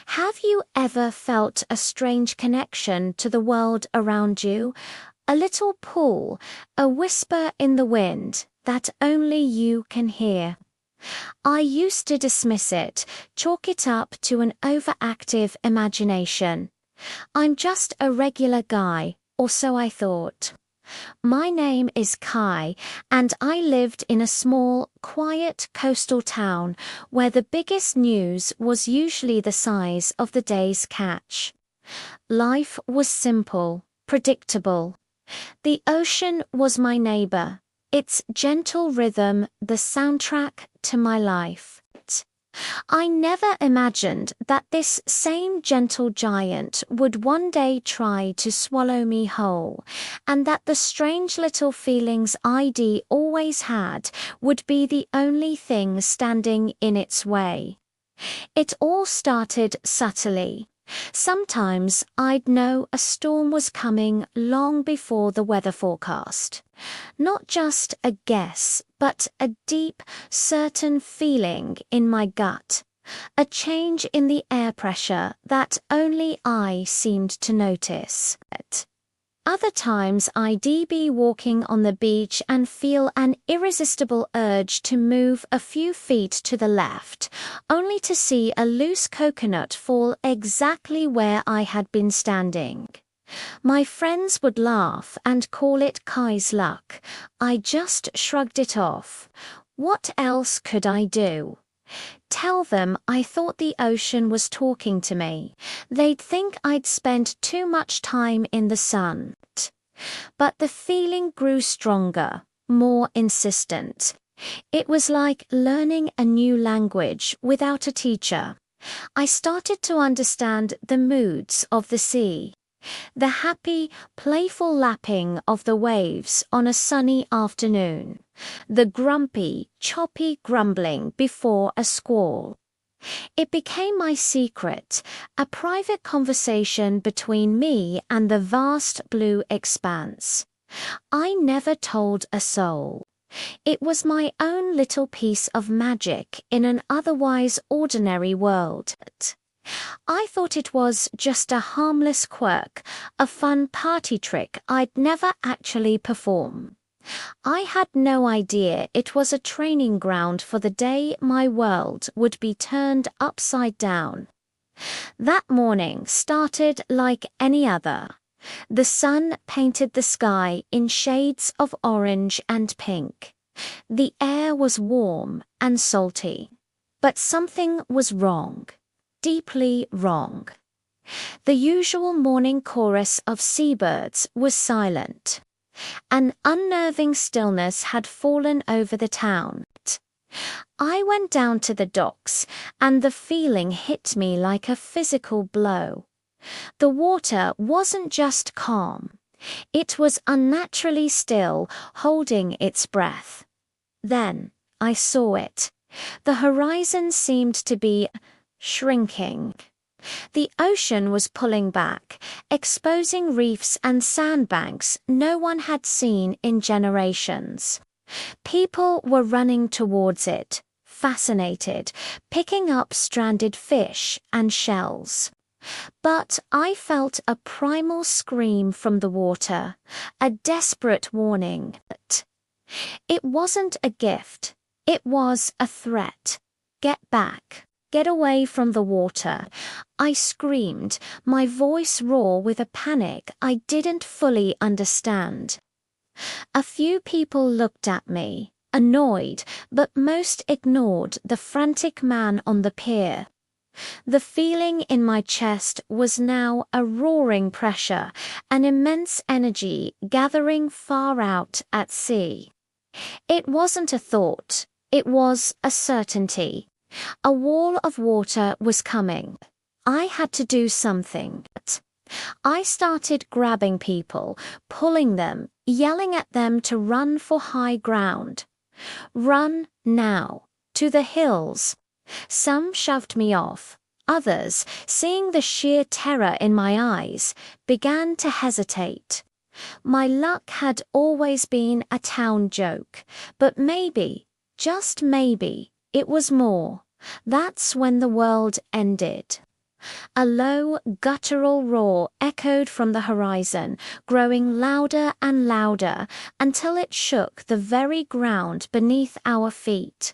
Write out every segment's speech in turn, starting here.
Have you ever felt a strange connection to the world around you? A little pull, a whisper in the wind that only you can hear. I used to dismiss it, chalk it up to an overactive imagination. I'm just a regular guy, or so I thought. My name is Kai, and I lived in a small, quiet coastal town where the biggest news was usually the size of the day's catch. Life was simple, predictable. The ocean was my neighbor, its gentle rhythm the soundtrack to my life. I never imagined that this same gentle giant would one day try to swallow me whole, and that the strange little feelings I'd always had would be the only thing standing in its way. It all started subtly. Sometimes I'd know a storm was coming long before the weather forecast. Not just a guess, but a deep, certain feeling in my gut. A change in the air pressure that only I seemed to notice. Other times I'd be walking on the beach and feel an irresistible urge to move a few feet to the left, only to see a loose coconut fall exactly where I had been standing. My friends would laugh and call it Kai's luck. I just shrugged it off. What else could I do? Tell them I thought the ocean was talking to me. They'd think I'd spent too much time in the sun. But the feeling grew stronger, more insistent. It was like learning a new language without a teacher. I started to understand the moods of the sea. The happy, playful lapping of the waves on a sunny afternoon. The grumpy, choppy grumbling before a squall. It became my secret, a private conversation between me and the vast blue expanse. I never told a soul. It was my own little piece of magic in an otherwise ordinary world. I thought it was just a harmless quirk, a fun party trick I'd never actually perform. I had no idea it was a training ground for the day my world would be turned upside down. That morning started like any other. The sun painted the sky in shades of orange and pink. The air was warm and salty. But something was wrong. Deeply wrong. The usual morning chorus of seabirds was silent. An unnerving stillness had fallen over the town. I went down to the docks, and the feeling hit me like a physical blow. The water wasn't just calm. It was unnaturally still, holding its breath. Then I saw it. The horizon seemed to be shrinking. The ocean was pulling back, exposing reefs and sandbanks no one had seen in generations. People were running towards it, fascinated, picking up stranded fish and shells. But I felt a primal scream from the water, a desperate warning. It wasn't a gift, it was a threat. Get back. Get away from the water. I screamed, my voice raw with a panic I didn't fully understand. A few people looked at me, annoyed, but most ignored the frantic man on the pier. The feeling in my chest was now a roaring pressure, an immense energy gathering far out at sea. It wasn't a thought, it was a certainty. A wall of water was coming. I had to do something. I started grabbing people, pulling them, yelling at them to run for high ground. Run now, to the hills. Some shoved me off. Others, seeing the sheer terror in my eyes, began to hesitate. My luck had always been a town joke, but maybe, just maybe, it was more. That's when the world ended. A low, guttural roar echoed from the horizon, growing louder and louder until it shook the very ground beneath our feet.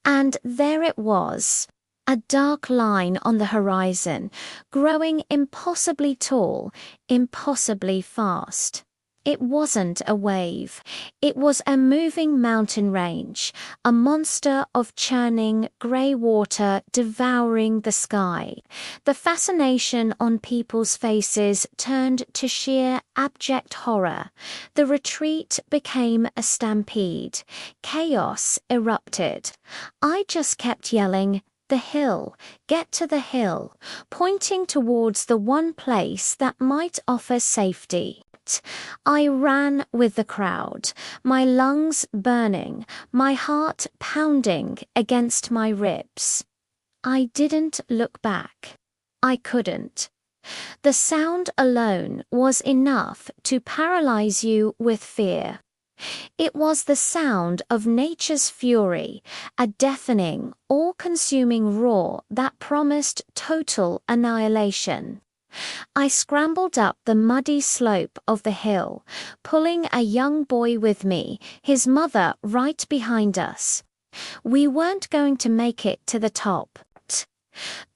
And there it was, a dark line on the horizon, growing impossibly tall, impossibly fast. It wasn't a wave. It was a moving mountain range, a monster of churning grey water devouring the sky. The fascination on people's faces turned to sheer abject horror. The retreat became a stampede. Chaos erupted. I just kept yelling, "The hill, get to the hill," pointing towards the one place that might offer safety. I ran with the crowd, my lungs burning, my heart pounding against my ribs. I didn't look back. I couldn't. The sound alone was enough to paralyze you with fear. It was the sound of nature's fury, a deafening, all-consuming roar that promised total annihilation. I scrambled up the muddy slope of the hill, pulling a young boy with me, his mother right behind us. We weren't going to make it to the top.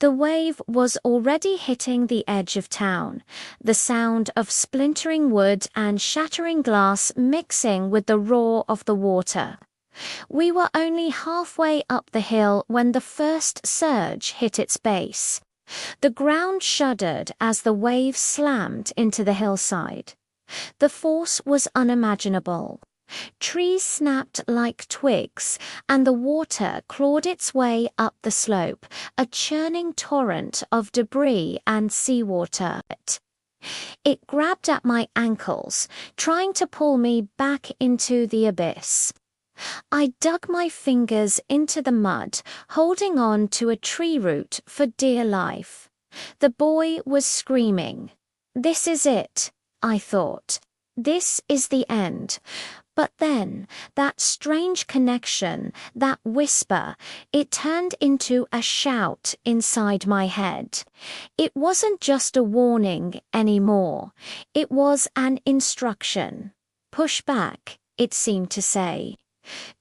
The wave was already hitting the edge of town, the sound of splintering wood and shattering glass mixing with the roar of the water. We were only halfway up the hill when the first surge hit its base. The ground shuddered as the wave slammed into the hillside. The force was unimaginable. Trees snapped like twigs, and the water clawed its way up the slope, a churning torrent of debris and seawater. It grabbed at my ankles, trying to pull me back into the abyss. I dug my fingers into the mud, holding on to a tree root for dear life. The boy was screaming. "This is it," I thought. "This is the end." But then, that strange connection, that whisper, it turned into a shout inside my head. It wasn't just a warning anymore. It was an instruction. "Push back," it seemed to say.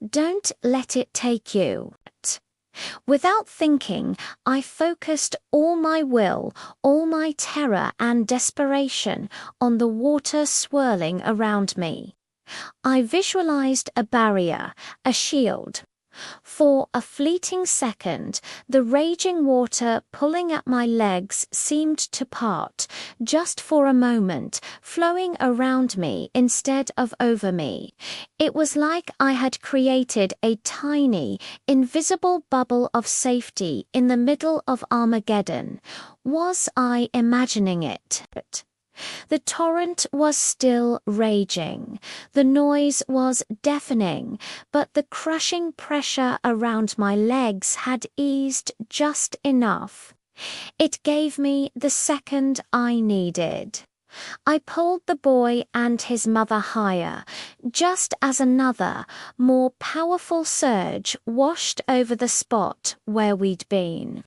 "Don't let it take you." Without thinking, I focused all my will, all my terror and desperation on the water swirling around me. I visualized a barrier, a shield. For a fleeting second, the raging water pulling at my legs seemed to part, just for a moment, flowing around me instead of over me. It was like I had created a tiny, invisible bubble of safety in the middle of Armageddon. Was I imagining it? The torrent was still raging. The noise was deafening, but the crushing pressure around my legs had eased just enough. It gave me the second I needed. I pulled the boy and his mother higher, just as another, more powerful surge washed over the spot where we'd been.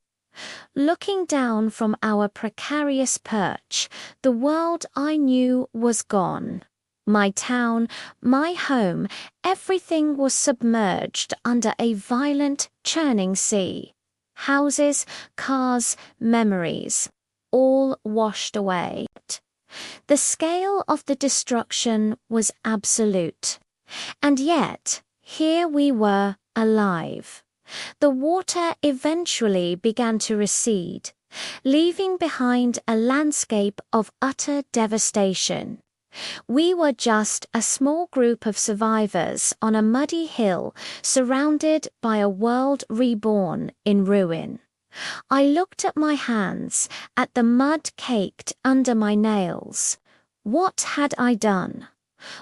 Looking down from our precarious perch, the world I knew was gone. My town, my home, everything was submerged under a violent, churning sea. Houses, cars, memories, all washed away. The scale of the destruction was absolute. And yet, here we were, alive. The water eventually began to recede, leaving behind a landscape of utter devastation. We were just a small group of survivors on a muddy hill surrounded by a world reborn in ruin. I looked at my hands, at the mud caked under my nails. What had I done?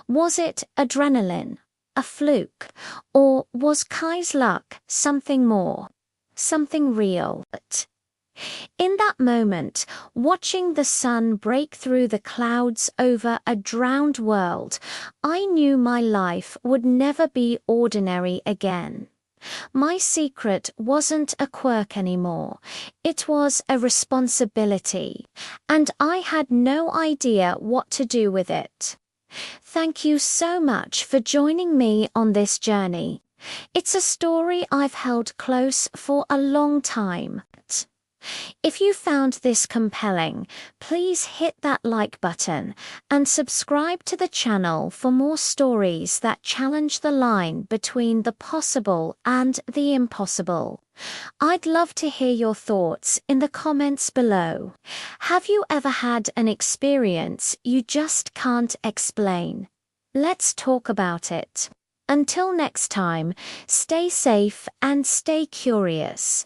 Was it adrenaline? A fluke? Or was Kai's luck something more? Something real? In that moment, watching the sun break through the clouds over a drowned world, I knew my life would never be ordinary again. My secret wasn't a quirk anymore. It was a responsibility, and I had no idea what to do with it. Thank you so much for joining me on this journey. It's a story I've held close for a long time. If you found this compelling, please hit that like button and subscribe to the channel for more stories that challenge the line between the possible and the impossible. I'd love to hear your thoughts in the comments below. Have you ever had an experience you just can't explain? Let's talk about it. Until next time, stay safe and stay curious.